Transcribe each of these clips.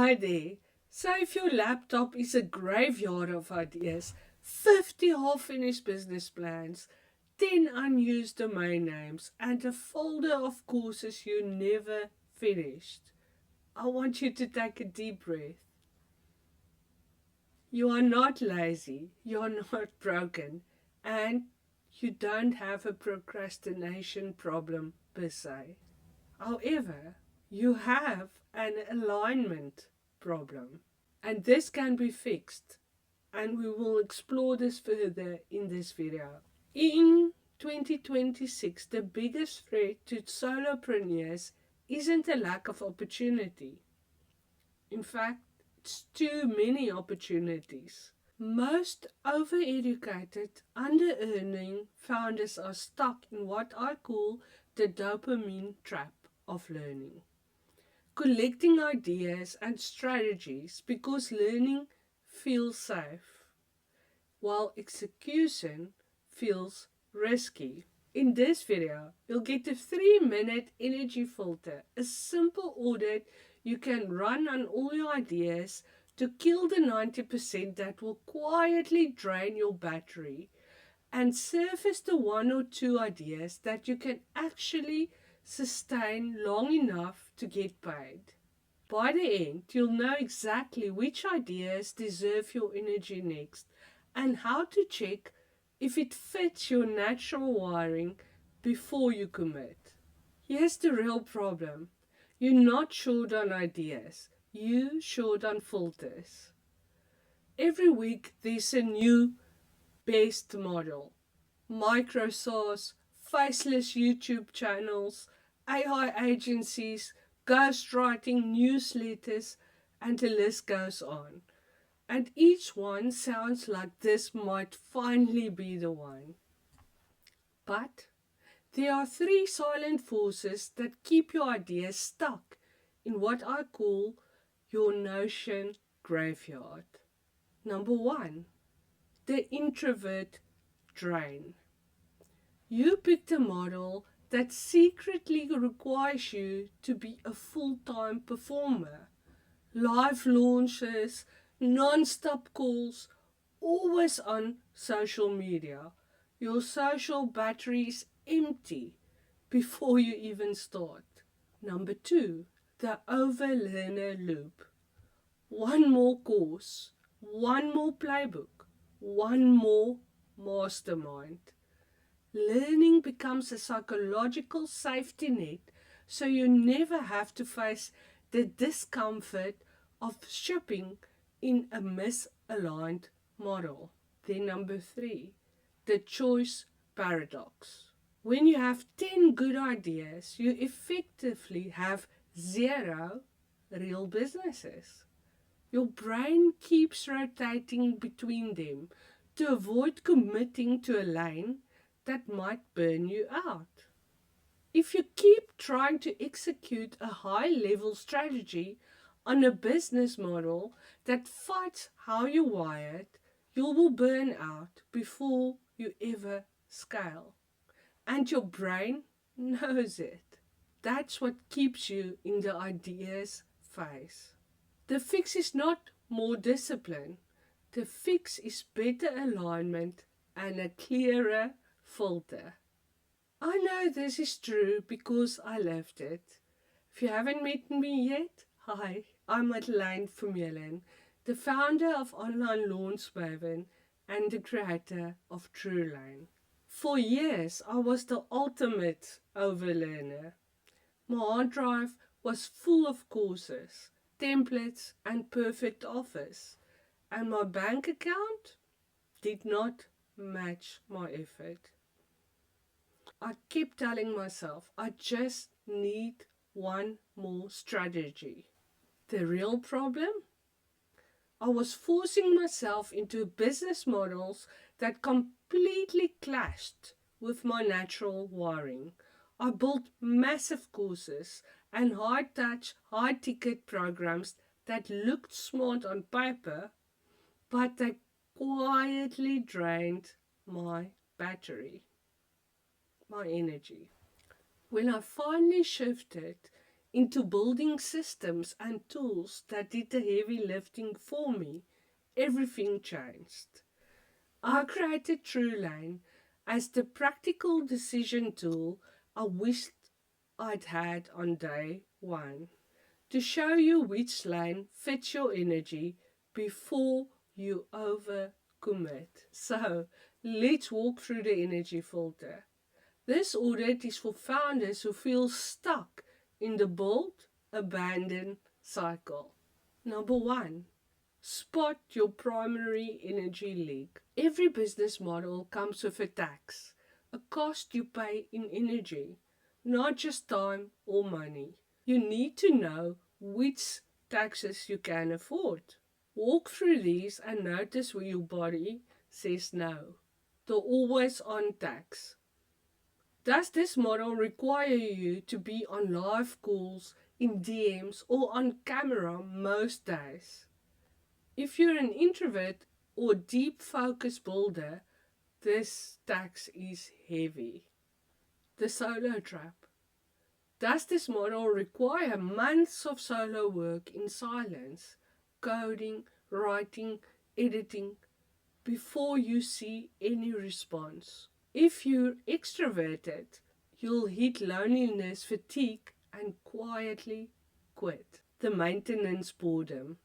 Hi there. So if your laptop is a graveyard of ideas, 50 half-finished business plans, 10 unused domain names, and a folder of courses you never finished, I want you to take a deep breath. You are not lazy, you are not broken, and you don't have a procrastination problem per se. However, you have an alignment problem. And this can be fixed, and we will explore this further in this video. In 2026, the biggest threat to solopreneurs isn't a lack of opportunity. In fact, it's too many opportunities. Most overeducated, under-earning founders are stuck in what I call the dopamine trap of learning. Collecting ideas and strategies because learning feels safe, while execution feels risky. In this video, you'll get a 3-minute energy filter, a simple audit you can run on all your ideas to kill the 90% that will quietly drain your battery and surface the 1 or 2 ideas that you can actually sustain long enough to get paid. By the end, you'll know exactly which ideas deserve your energy next and how to check if it fits your natural wiring before you commit. Here's the real problem. You're not short on ideas, you're short on filters. Every week there's a new best model. Microsource, faceless YouTube channels, AI agencies, ghostwriting newsletters, and the list goes on. And each one sounds like this might finally be the one. But there are 3 silent forces that keep your ideas stuck in what I call your notion graveyard. Number 1, the introvert drain. You picked a model that secretly requires you to be a full-time performer. Live launches, non-stop calls, always on social media. Your social battery is empty before you even start. Number 2, the overlearner loop. One more course, one more playbook, one more mastermind. Learning becomes a psychological safety net, so you never have to face the discomfort of shipping in a misaligned model. Then number 3, the choice paradox. When you have 10 good ideas, you effectively have 0 real businesses. Your brain keeps rotating between them to avoid committing to a lane that might burn you out. If you keep trying to execute a high-level strategy on a business model that fights how you're wired, you will burn out before you ever scale. And your brain knows it. That's what keeps you in the ideas phase. The fix is not more discipline. The fix is better alignment and a clearer filter. I know this is true because I lived it. If you haven't met me yet, hi, I'm Madeleine Vermeulen, the founder of Online Launch Maven and the creator of TrueLane. For years, I was the ultimate overlearner. My hard drive was full of courses, templates, and perfect offers, and my bank account did not match my effort. I kept telling myself, I just need one more strategy. The real problem? I was forcing myself into business models that completely clashed with my natural wiring. I built massive courses and high-touch, high-ticket programs that looked smart on paper, but they quietly drained my battery, my energy. When I finally shifted into building systems and tools that did the heavy lifting for me, everything changed. I created TrueLane as the practical decision tool I wished I'd had on day one, to show you which lane fits your energy before you overcommit. So, let's walk through the energy filter. This audit is for founders who feel stuck in the build, abandon cycle. Number one, spot your primary energy leak. Every business model comes with a tax, a cost you pay in energy, not just time or money. You need to know which taxes you can afford. Walk through these and notice where your body says no. The always on tax. Does this model require you to be on live calls, in DMs, or on camera most days? If you're an introvert or deep focus builder, this tax is heavy. The solo trap. Does this model require months of solo work in silence, coding, writing, editing, before you see any response? If you're extroverted, you'll hit loneliness fatigue and quietly quit. The maintenance boredom.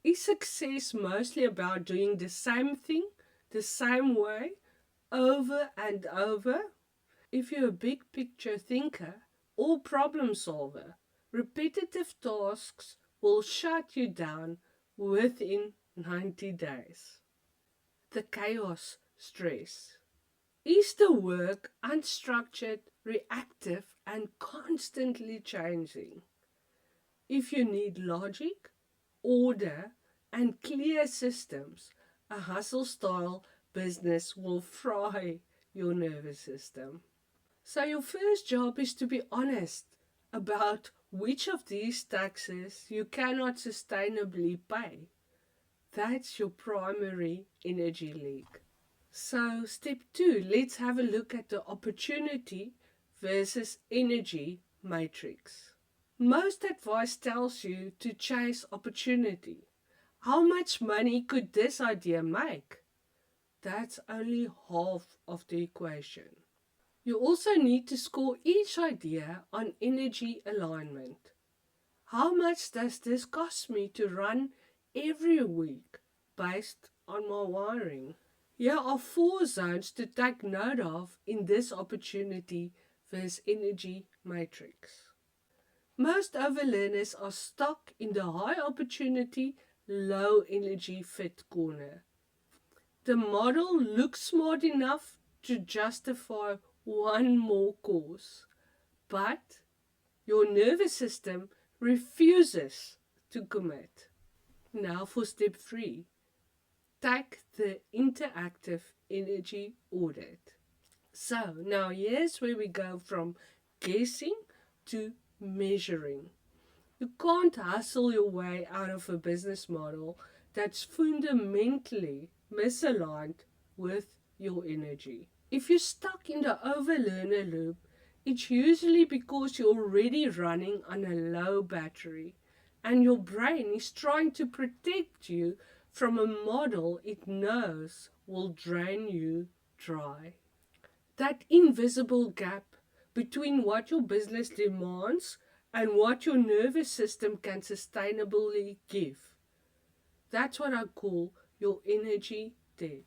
Is success mostly about doing the same thing, the same way, over and over? If you're a big picture thinker or problem solver, repetitive tasks will shut you down within 90 days. The chaos stress. Is the work unstructured, reactive, and constantly changing? If you need logic, order, and clear systems, a hustle style business will fry your nervous system. So your first job is to be honest about which of these taxes you cannot sustainably pay. That's your primary energy leak. So step 2, let's have a look at the opportunity versus energy matrix. Most advice tells you to chase opportunity. How much money could this idea make? That's only half of the equation. You also need to score each idea on energy alignment. How much does this cost me to run every week based on my wiring? Here are 4 zones to take note of in this opportunity versus energy matrix. Most overlearners are stuck in the high opportunity, low energy fit corner. The model looks smart enough to justify one more course, but your nervous system refuses to commit. Now for step 3. Take the interactive energy audit. So now here's where we go from guessing to measuring. You can't hustle your way out of a business model that's fundamentally misaligned with your energy. If you're stuck in the overlearner loop, it's usually because you're already running on a low battery and your brain is trying to protect you from a model it knows will drain you dry. That invisible gap between what your business demands and what your nervous system can sustainably give. That's what I call your energy debt.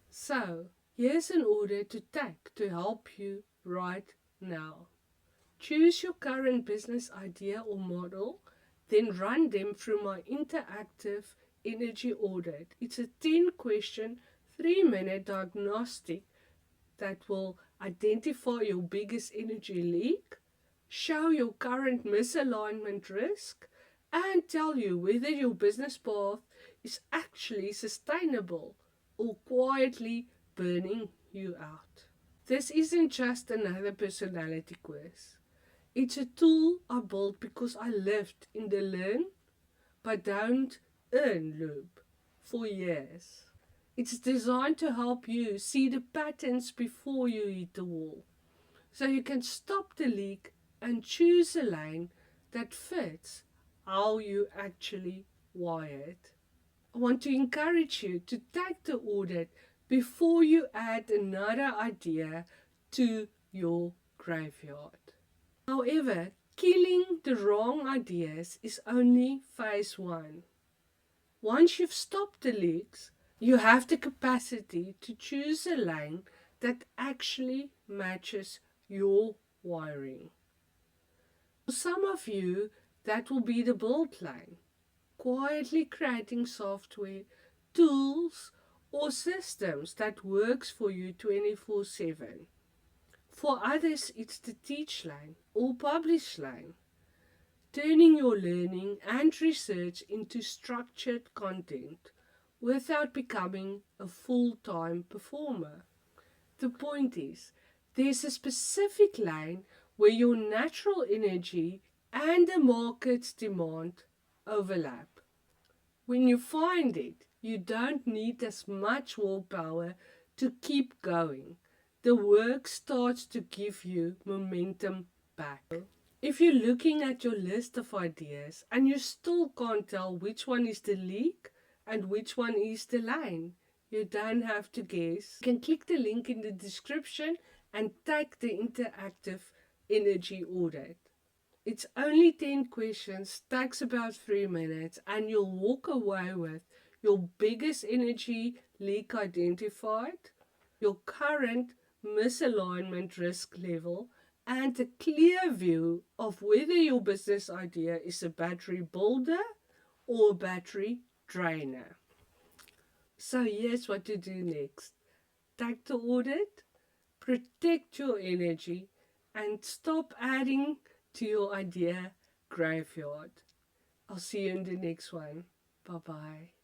So, here's an order to take to help you right now. Choose your current business idea or model, then run them through my interactive energy audit. It's a 10-question, 3-minute diagnostic that will identify your biggest energy leak, show your current misalignment risk, and tell you whether your business path is actually sustainable or quietly burning you out. This isn't just another personality quiz. It's a tool I built because I lived in the learn but don't earn loop for years. It's designed to help you see the patterns before you hit the wall, so you can stop the leak and choose a lane that fits how you actually wired. I want to encourage you to take the audit before you add another idea to your graveyard. However, killing the wrong ideas is only phase one. Once you've stopped the leaks, you have the capacity to choose a lane that actually matches your wiring. For some of you, that will be the build lane, quietly creating software, tools, or systems that works for you 24/7. For others, it's the teach lane or publish lane, turning your learning and research into structured content without becoming a full-time performer. The point is, there's a specific lane where your natural energy and the market's demand overlap. When you find it, you don't need as much willpower to keep going. The work starts to give you momentum back. If you're looking at your list of ideas and you still can't tell which one is the leak and which one is the line, you don't have to guess. You can click the link in the description and take the interactive energy audit. It's only 10 questions, takes about 3 minutes, and you'll walk away with your biggest energy leak identified, your current misalignment risk level, and a clear view of whether your business idea is a battery builder or a battery drainer. So here's what to do next. Take the audit, protect your energy, and stop adding to your idea graveyard. I'll see you in the next one. Bye bye.